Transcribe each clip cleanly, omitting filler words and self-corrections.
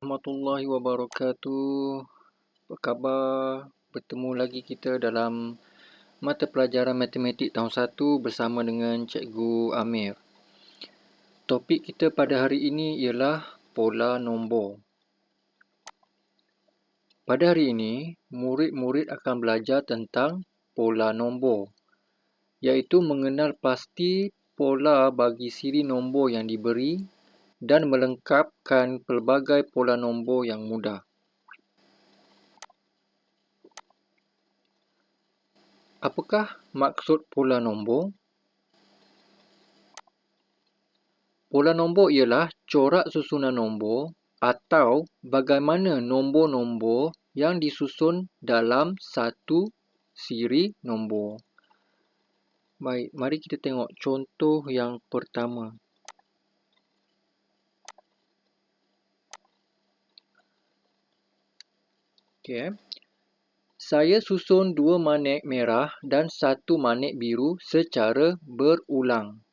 Warahmatullahi wabarakatuh. Apa khabar? Bertemu lagi kita dalam mata pelajaran matematik tahun 1 bersama dengan Cikgu Amir. Topik kita pada hari ini ialah pola nombor. Pada hari ini, murid-murid akan belajar tentang pola nombor, iaitu mengenal pasti pola bagi siri nombor yang diberi dan melengkapkan pelbagai pola nombor yang mudah. Apakah maksud pola nombor? Pola nombor ialah corak susunan nombor atau bagaimana nombor-nombor yang disusun dalam satu siri nombor. Baik, mari kita tengok contoh yang pertama. Okey. Saya susun 2 manik merah dan 1 manik biru secara berulang.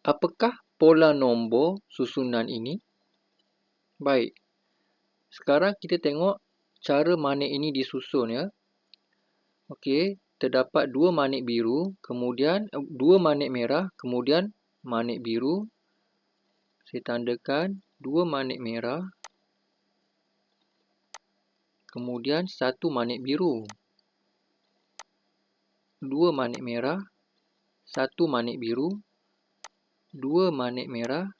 Apakah pola nombor susunan ini? Baik. Sekarang kita tengok cara manik ini disusun ya. Okey, terdapat 2 manik biru, kemudian 2 manik merah, kemudian manik biru. Saya tandakan 2 manik merah, kemudian 1 manik biru. 2 manik merah, 1 manik biru, 2 manik merah,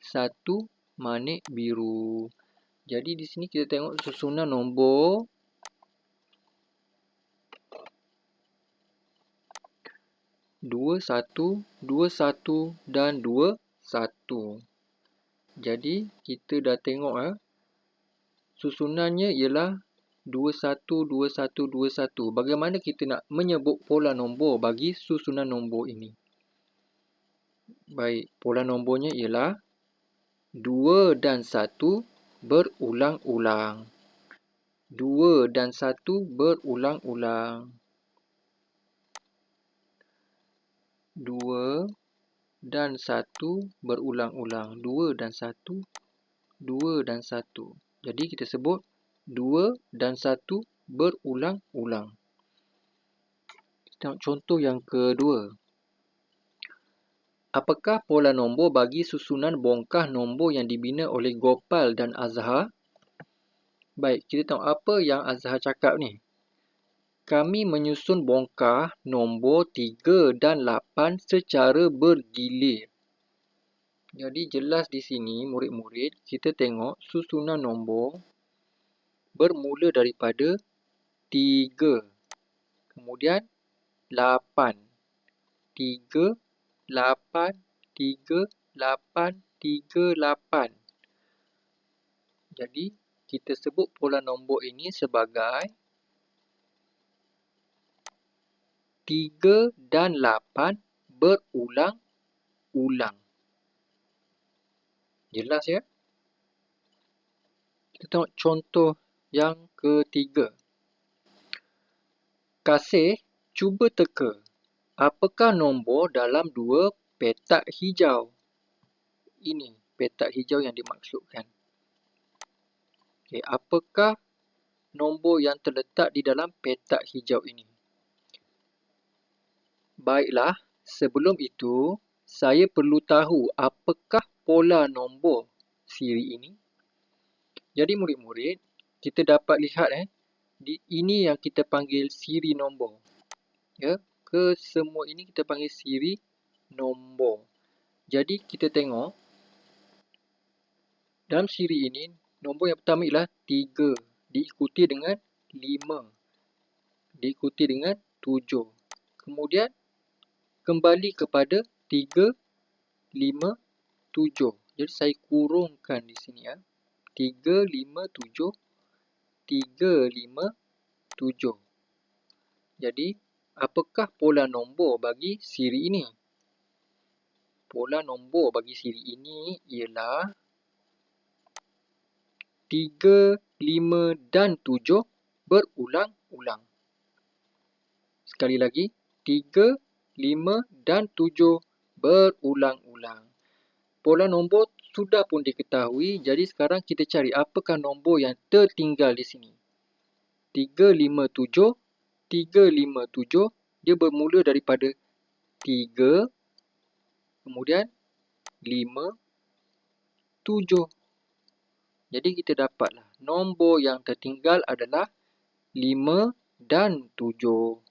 1 manik biru. Jadi di sini kita tengok susunan nombor 21, 21 dan 21. Jadi kita dah tengok susunannya ialah 21, 21, 21. Bagaimana kita nak menyebut pola nombor bagi susunan nombor ini? Baik, pola nombornya ialah 2 dan 1 berulang-ulang. 2 dan 1 berulang-ulang. 2 dan 1 berulang-ulang. 2 dan 1, 2 dan 1. Jadi kita sebut 2 dan 1 berulang-ulang. Tengok contoh yang kedua. Apakah pola nombor bagi susunan bongkah nombor yang dibina oleh Gopal dan Azhar? Baik, kita tengok apa yang Azhar cakap ni. Kami menyusun bongkah nombor 3 dan 8 secara bergilir. Jadi jelas di sini murid-murid, kita tengok susunan nombor bermula daripada 3, kemudian 8. 3, 8, 3, 8, 3, 8. Jadi, kita sebut pola nombor ini sebagai 3 dan 8 berulang-ulang. Jelas ya? Kita tengok contoh yang ketiga. Kasih, cuba teka. Apakah nombor dalam 2 petak hijau? Ini petak hijau yang dimaksudkan. Okay, apakah nombor yang terletak di dalam petak hijau ini? Baiklah, sebelum itu, saya perlu tahu apakah pola nombor siri ini. Jadi murid-murid, kita dapat lihat ini yang kita panggil siri nombor. Ya, kesemua ini kita panggil siri nombor. Jadi kita tengok dalam siri ini, nombor yang pertama ialah 3, diikuti dengan 5, diikuti dengan 7. Kemudian kembali kepada 3, 5, 7. Jadi saya kurungkan di sini 3, 5, 7, 3, 5, 7. Jadi apakah pola nombor bagi siri ini? Pola nombor bagi siri ini ialah 3, 5 dan 7 berulang-ulang. Sekali lagi, 3, 5 dan 7 berulang-ulang. Pola nombor sudah pun diketahui. Jadi sekarang kita cari apakah nombor yang tertinggal di sini. 357. 357 dia bermula daripada 3, kemudian 5, 7. Jadi kita dapatlah nombor yang tertinggal adalah 5 dan 7.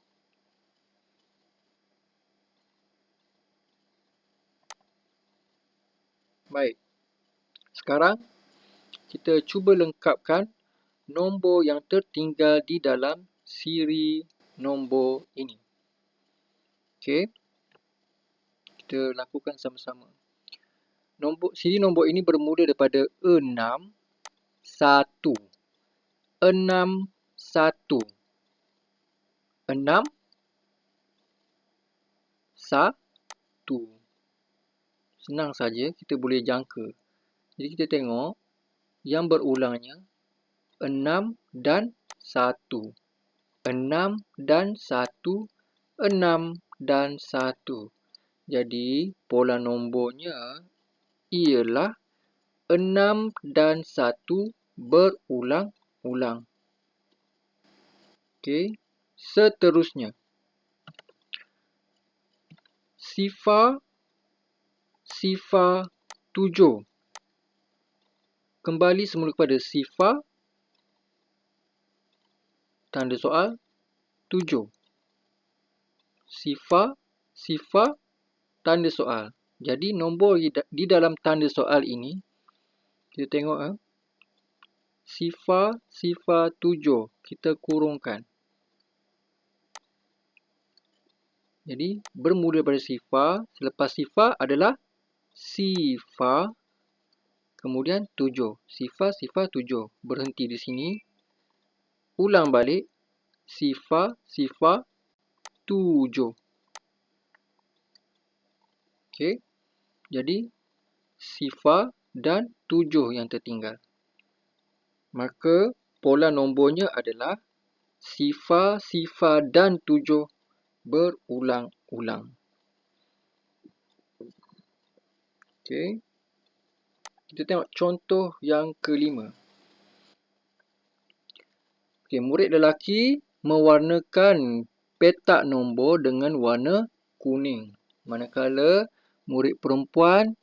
Baik. Sekarang kita cuba lengkapkan nombor yang tertinggal di dalam siri nombor ini. Okey. Kita lakukan sama-sama. Siri nombor ini bermula daripada 6, 1. 6, 1. 6, 1. Senang saja, kita boleh jangka. Jadi kita tengok yang berulangnya 6 dan 1. 6 dan 1. 6 dan 1. Jadi pola nombornya ialah 6 dan 1 berulang-ulang. Okey. Seterusnya. Sifar 7. Kembali semula kepada sifar, tanda soal 7. Sifar, tanda soal. Jadi nombor di dalam tanda soal ini, kita tengok sifar 7. Kita kurungkan. Jadi bermula daripada sifar, selepas sifar adalah sifar, kemudian 7. Sifar 7. Berhenti di sini. Ulang balik. Sifar 7. Okey. Jadi sifar dan 7 yang tertinggal. Maka pola nombornya adalah sifar dan 7 berulang-ulang. Okey. Kita tengok contoh yang kelima. Okey, murid lelaki mewarnakan petak nombor dengan warna kuning. Manakala murid perempuan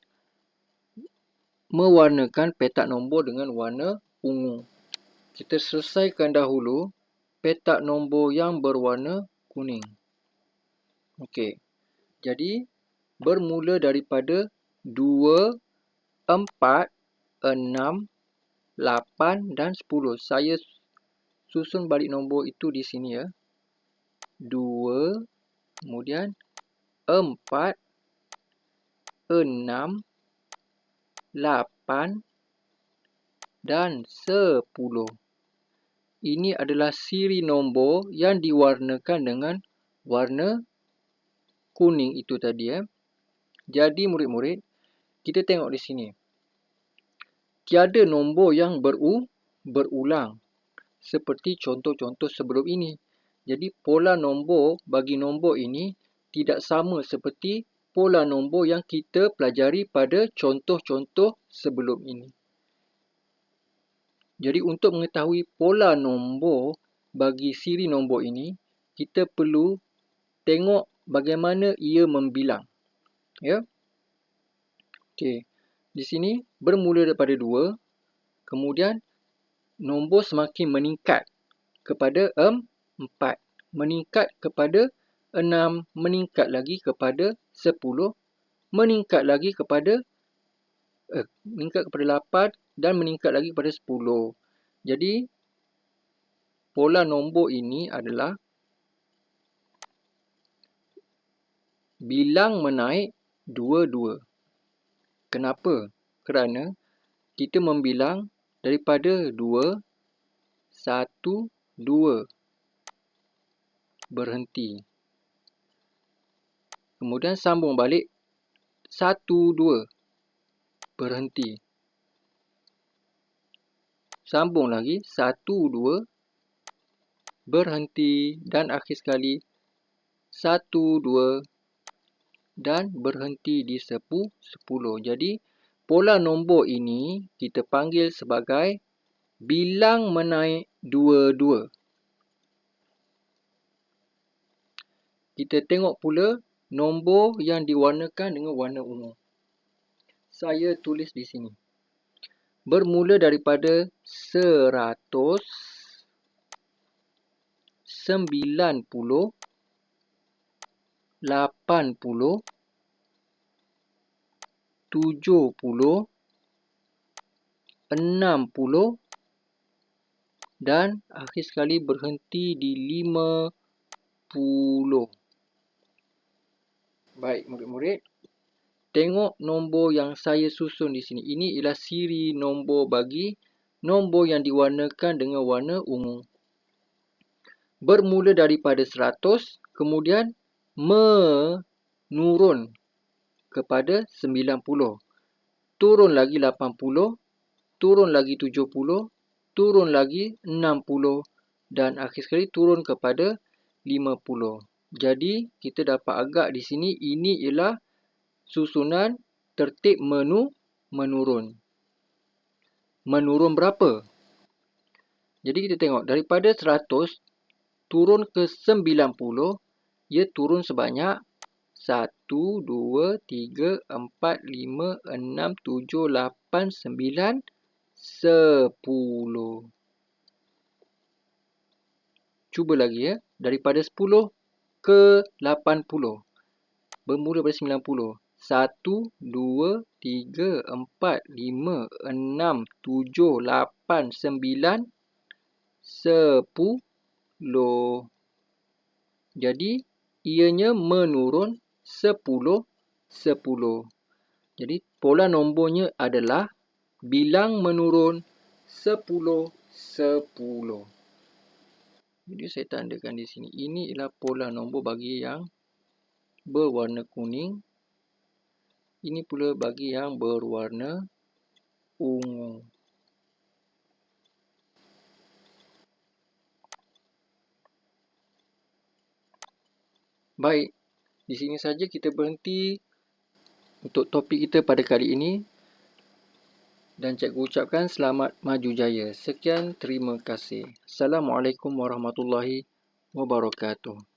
mewarnakan petak nombor dengan warna ungu. Kita selesaikan dahulu petak nombor yang berwarna kuning. Okey. Jadi bermula daripada 2, 4, 6, 8 dan 10. Saya susun balik nombor itu di sini ya. 2, kemudian 4, 6, 8 dan 10. Ini adalah siri nombor yang diwarnakan dengan warna kuning itu tadi ya. Jadi murid-murid, kita tengok di sini. Tiada nombor yang berulang seperti contoh-contoh sebelum ini. Jadi pola nombor bagi nombor ini tidak sama seperti pola nombor yang kita pelajari pada contoh-contoh sebelum ini. Jadi untuk mengetahui pola nombor bagi siri nombor ini, kita perlu tengok bagaimana ia membilang. Ya. Okey. Di sini bermula daripada 2, kemudian nombor semakin meningkat kepada 4, meningkat kepada 6, meningkat lagi kepada 10, meningkat lagi kepada 8 dan meningkat lagi kepada 10. Jadi pola nombor ini adalah bilang menaik 2-2. Kenapa? Kerana kita membilang daripada 2, 1, 2. Berhenti. Kemudian sambung balik 1, 2. Berhenti. Sambung lagi 1, 2. Berhenti. Dan akhir sekali 1, 2. Dan berhenti di 10. Jadi pola nombor ini kita panggil sebagai bilang menaik dua-dua. Kita tengok pula nombor yang diwarnakan dengan warna ungu. Saya tulis di sini. Bermula daripada 100, 90, 80, 70, 60 dan akhir sekali berhenti di 50. Baik murid-murid, tengok nombor yang saya susun di sini. Ini ialah siri nombor bagi nombor yang diwarnakan dengan warna ungu. Bermula daripada 100, kemudian menurun kepada 90. Turun lagi 80, turun lagi 70, turun lagi 60 dan akhir sekali turun kepada 50. Jadi kita dapat agak di sini ini ialah susunan tertib menurun. Menurun berapa? Jadi kita tengok daripada 100 turun ke 90, ia turun sebanyak 1, 2, 3, 4, 5, 6, 7, 8, 9, 10. Cuba lagi ya. Daripada 10 ke 80. Bermula dari 90. 1, 2, 3, 4, 5, 6, 7, 8, 9, 10. Jadi, ianya menurun 10, 10. Jadi, pola nombornya adalah bilang menurun 10, 10. Jadi, saya tandakan di sini. Ini ialah pola nombor bagi yang berwarna kuning. Ini pula bagi yang berwarna ungu. Baik, di sini saja kita berhenti untuk topik kita pada kali ini. Dan cikgu ucapkan selamat maju jaya. Sekian, terima kasih. Assalamualaikum warahmatullahi wabarakatuh.